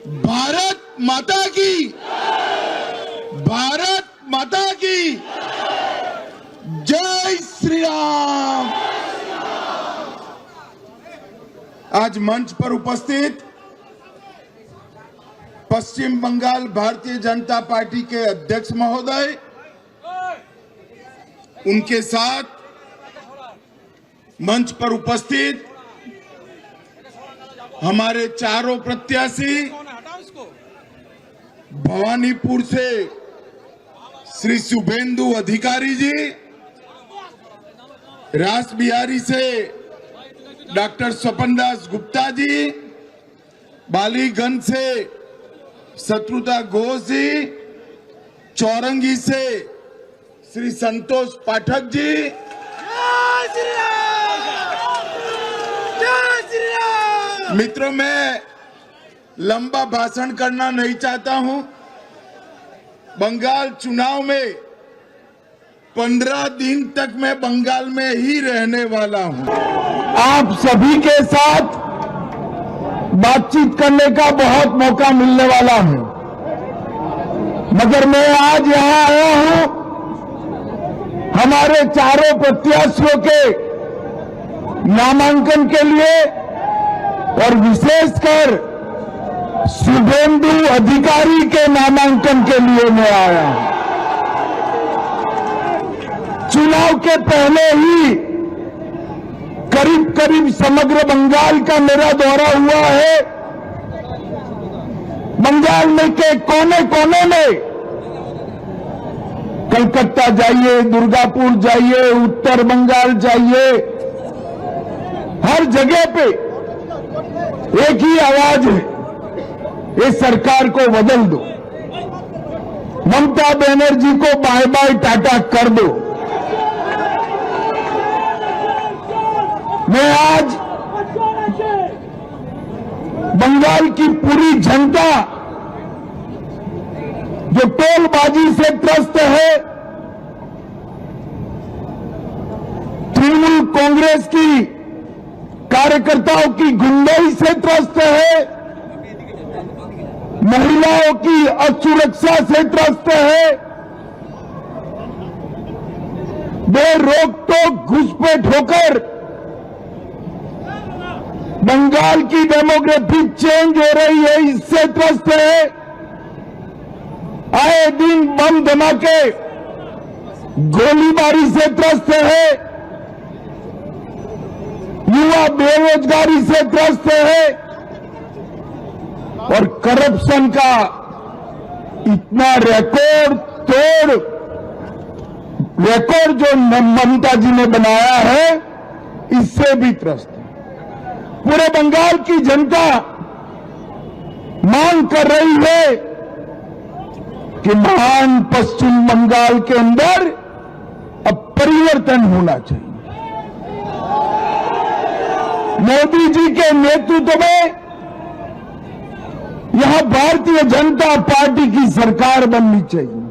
भारत माता की, भारत माता की जय श्री राम। आज मंच पर उपस्थित पश्चिम बंगाल भारतीय जनता पार्टी के अध्यक्ष महोदय, उनके साथ मंच पर उपस्थित हमारे चारों प्रत्याशी, भवानीपुर से श्री शुभेंदु अधिकारी जी, रास बिहारी से डॉक्टर स्वपन दास गुप्ता जी, बालीगंज से शत्रुता घोष जी, चौरंगी से श्री संतोष पाठक जी, मित्रों, मैं लंबा भाषण करना नहीं चाहता हूं। बंगाल चुनाव में 15 दिन तक मैं बंगाल में ही रहने वाला हूं। आप सभी के साथ बातचीत करने का बहुत मौका मिलने वाला है, मगर मैं आज यहां आया हूं हमारे चारों प्रत्याशियों के नामांकन के लिए और विशेषकर शुभेंदु अधिकारी के नामांकन के लिए मैं आया हूं। चुनाव के पहले ही करीब करीब समग्र बंगाल का मेरा दौरा हुआ है। बंगाल में के कोने कोने में, कलकत्ता जाइए, दुर्गापुर जाइए, उत्तर बंगाल जाइए, हर जगह पे एक ही आवाज है, ये सरकार को बदल दो, ममता बनर्जी को बाय बाय टाटा कर दो। मैं आज बंगाल की पूरी जनता जो टोलबाजी से त्रस्त है, तृणमूल कांग्रेस की कार्यकर्ताओं की गुंडाई से त्रस्त है, महिलाओं की असुरक्षा से त्रस्त है, बेरोक टोक घुसपैठ होकर बंगाल की डेमोग्राफी चेंज हो रही है, इससे त्रस्त है, आए दिन बम धमाके गोलीबारी से त्रस्त है, युवा बेरोजगारी से त्रस्त है और करप्शन का इतना रिकॉर्ड जो ममता जी ने बनाया है, इससे भी त्रस्त है। पूरे बंगाल की जनता मांग कर रही है कि महान पश्चिम बंगाल के अंदर अब परिवर्तन होना चाहिए। मोदी जी के नेतृत्व में यहां भारतीय जनता पार्टी की सरकार बननी चाहिए।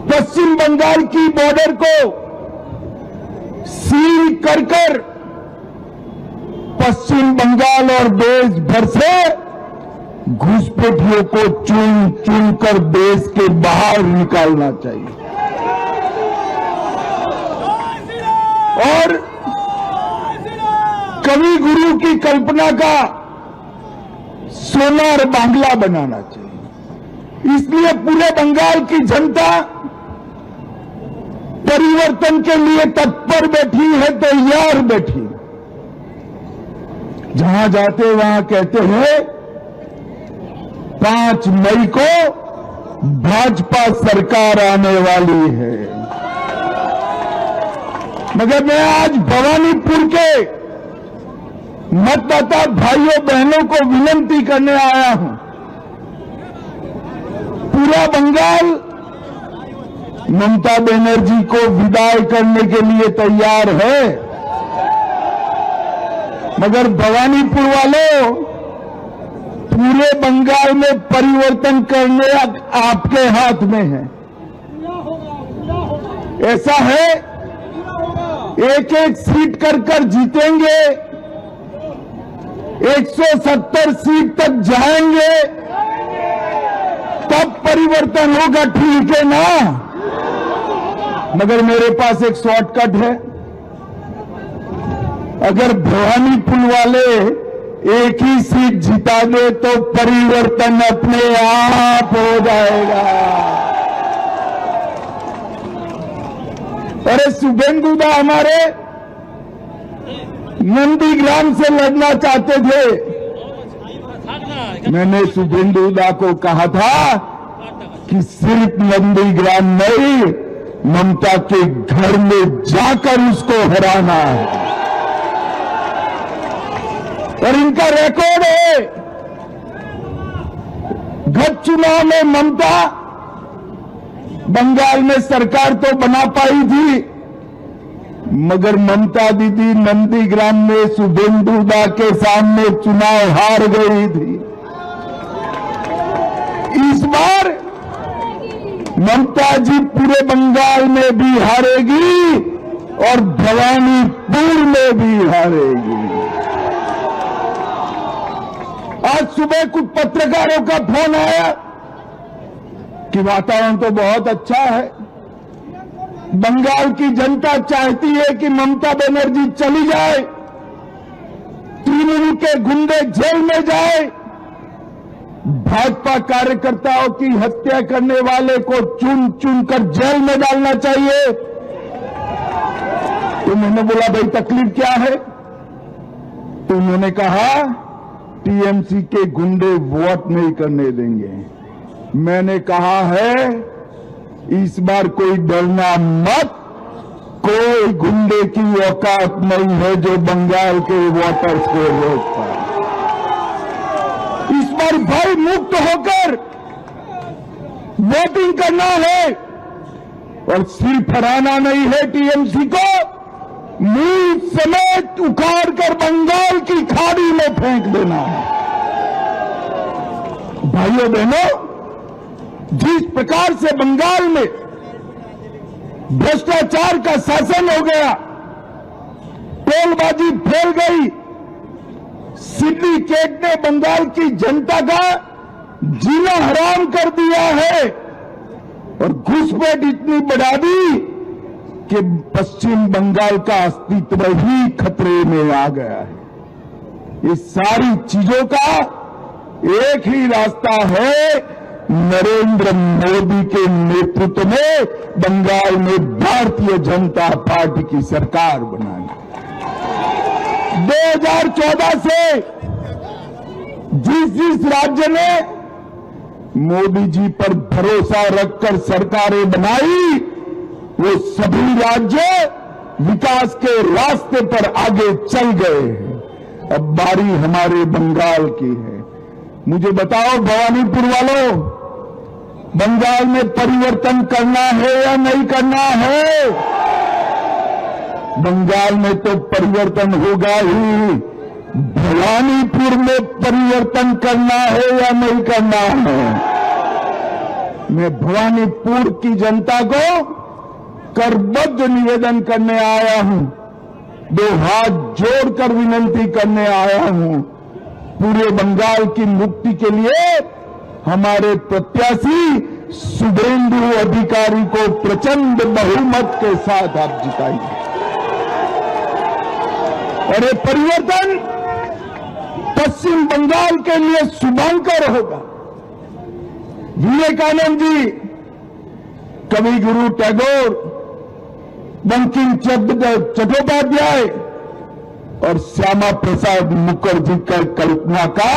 पश्चिम बंगाल की बॉर्डर को सील कर पश्चिम बंगाल और देश भर से घुसपैठियों को चुन चुन कर देश के बाहर निकालना चाहिए और कवि गुरु की कल्पना का सोनार बांग्ला बनाना चाहिए। इसलिए पूरे बंगाल की जनता परिवर्तन के लिए तत्पर बैठी है, तैयार बैठी। जहां जाते वहां कहते हैं 5 मई को भाजपा सरकार आने वाली है, मगर मैं आज भवानीपुर के मतदाता भाइयों बहनों को विनती करने आया हूं। पूरा बंगाल ममता बनर्जी को विदाई करने के लिए तैयार है, मगर भवानीपुर वालों, पूरे बंगाल में परिवर्तन करने आपके हाथ में है। ऐसा है, एक एक सीट कर जीतेंगे 170 सीट तक जाएंगे तब परिवर्तन होगा, ठीक है ना? मगर मेरे पास एक शॉर्टकट है। अगर भवानीपुर वाले एक ही सीट जिता दे तो परिवर्तन अपने आप हो जाएगा। अरे शुभेंदु दा हमारे नंदीग्राम से लड़ना चाहते थे। मैंने शुभेंदु दा को कहा था कि सिर्फ नंदीग्राम नहीं, ममता के घर में जाकर उसको हराना है। और इनका रिकॉर्ड है, गत चुनाव में ममता बंगाल में सरकार तो बना पाई थी, मगर ममता दीदी नंदीग्राम में शुभेंदु दा के सामने चुनाव हार गई थी। इस बार ममता जी पूरे बंगाल में भी हारेगी और भवानीपुर में भी हारेगी। आज सुबह कुछ पत्रकारों का फोन आया कि वातावरण तो बहुत अच्छा है, बंगाल की जनता चाहती है कि ममता बनर्जी चली जाए, तृणमूल के गुंडे जेल में जाए, भाजपा कार्यकर्ताओं की हत्या करने वाले को चुन चुन कर जेल में डालना चाहिए। तो मैंने बोला भाई तकलीफ क्या है? तो उन्होंने कहा टीएमसी के गुंडे वोट नहीं करने देंगे। मैंने कहा है इस बार कोई डरना मत, कोई गुंडे की औकात नहीं है जो बंगाल के वोटर्स को रोक पाए। इस बार भय मुक्त होकर वोटिंग करना है और सिर्फ हराना नहीं है, टीएमसी को मूल समेत उखाड़ कर बंगाल की खाड़ी में फेंक देना है। भाइयों बहनों, जिस प्रकार से बंगाल में भ्रष्टाचार का शासन हो गया, टोलबाजी फैल गई, सिंडिकेट ने बंगाल की जनता का जीना हराम कर दिया है और घुसपैठ इतनी बढ़ा दी कि पश्चिम बंगाल का अस्तित्व ही खतरे में आ गया है। इस सारी चीजों का एक ही रास्ता है, नरेंद्र मोदी के नेतृत्व में बंगाल में भारतीय जनता पार्टी की सरकार बनानी। 2014 से जिस राज्य ने मोदी जी पर भरोसा रखकर सरकारें बनाई, वो सभी राज्य विकास के रास्ते पर आगे चल गए हैं। अब बारी हमारे बंगाल की है। मुझे बताओ भवानीपुर वालों, बंगाल में परिवर्तन करना है या नहीं करना है? बंगाल में तो परिवर्तन होगा ही, भवानीपुर में परिवर्तन करना है या नहीं करना है? मैं भवानीपुर की जनता को करबद्ध निवेदन करने आया हूं, दो हाथ जोड़कर विनती करने आया हूं, पूरे बंगाल की मुक्ति के लिए हमारे प्रत्याशी शुभेंदु अधिकारी को प्रचंड बहुमत के साथ आप जिताइए। और ये परिवर्तन पश्चिम बंगाल के लिए शुभंकर होगा। विवेकानंद जी, कवि गुरु टैगोर, बंकिम चंद्र चट्टोपाध्याय और श्यामा प्रसाद मुखर्जी की कल्पना का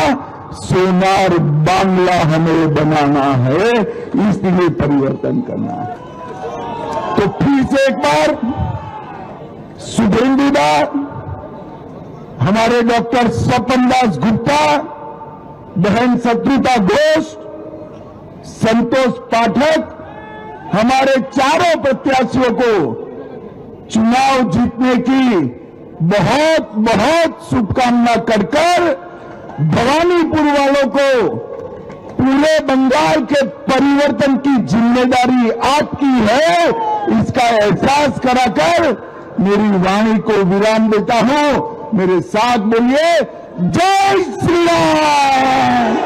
सोनार बांग्ला हमें बनाना है, इसलिए परिवर्तन करना है। तो फिर से एक बार शुभेंदु दा, हमारे डॉक्टर स्वपन दास गुप्ता, बहन शत्रुता घोष, संतोष पाठक, हमारे चारों प्रत्याशियों को चुनाव जीतने की बहुत बहुत शुभकामना कर भवानीपुर वालों को पूरे बंगाल के परिवर्तन की जिम्मेदारी आपकी है, इसका एहसास कराकर मेरी वाणी को विराम देता हूं। मेरे साथ बोलिए, जय श्री राम,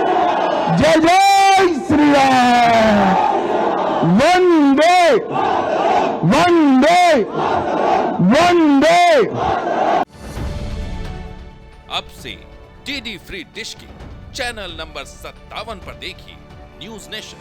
जय जय श्री राम। वंदे वंदे वंदे। अब से डीडी फ्री डिश की चैनल नंबर 57 पर देखिए न्यूज नेशन।